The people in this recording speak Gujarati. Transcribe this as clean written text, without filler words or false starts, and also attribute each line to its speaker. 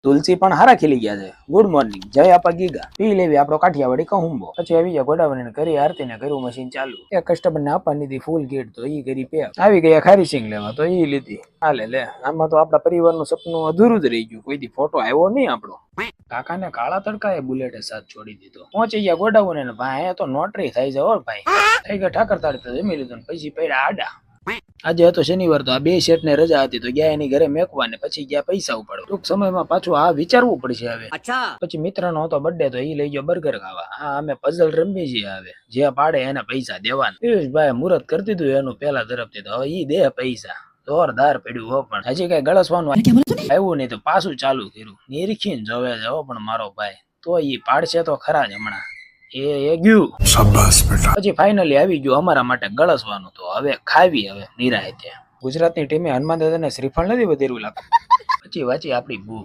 Speaker 1: તુલસી પણ હારા ખીલી ગયા છે. ગુડ મોર્નિંગ, જય આપા ગીગા. પી લેવી આપણો કાઠિયાવાડી કહુંબો. પછી આવી ગયા ગોડાવણી કરી આરતી ને કર્યું મશીન ચાલુ. એક કસ્ટમર ને આપવાની હતી ફૂલ ગેટ તો ઈ કરી પે આવી ગયા ખારી સિંગ લેવા તો ઈ લીધી. હાલે લે, આમાં તો આપણા પરિવારનું સપનું અધૂરું જ રહી ગયું. કોઈ દી ફોટો આવ્યો નહીં આપણો. કાકાને કાળા તડકાએ બુલેટે સાથ છોડી દીધો. પહોંચી ગયા ગોડાઉને ને ભાઈ અહીંયા તો નોટરી થાય છે. ઓ ભાઈ થઈ ગયા ઠાકર તાળી તો જમી લીધું ને પછી પડ્યા આડા. આજે હતો શનિવાર તો આ બે શેઠ ને રજા હતી તો ગયા એની ઘરે મેકવાને પછી ગયા પૈસા ઉપાડો. ટૂંક સમયમાં પાછું આ વિચારવું પડશે હવે. પછી મિત્રનો હતો બર્થડે તો ઈ લઈ ગયો બર્ગર ખાવા. હા અમે પઝલ રમી છીએ હવે. જે પાડે એને પૈસા દેવાના. પિયુષભાઈ મુહૂર્ત કરી દીધું એનું પેલા તરફથી તો હવે ઈ દે પૈસા. જોરદાર પડ્યું હો, પણ હજી કઈ ગળસવાનું આવ્યું નહીં તો પાછું ચાલુ કર્યું. નિરીખીને જોવે છે હો પણ મારો ભાઈ તો ઈ પાડશે તો ખરા જ હમણાં. એ ગયું પછી ફાઇનલી આવી ગયું અમારા માટે ગળસવાનું તો હવે ખાવી હવે નિરાયતે. ગુજરાતની ટીમે હનુમાન દાદાને શ્રીફળ નથી વધેરું લાગતું. પછી વાંચી આપણી ભૂખ.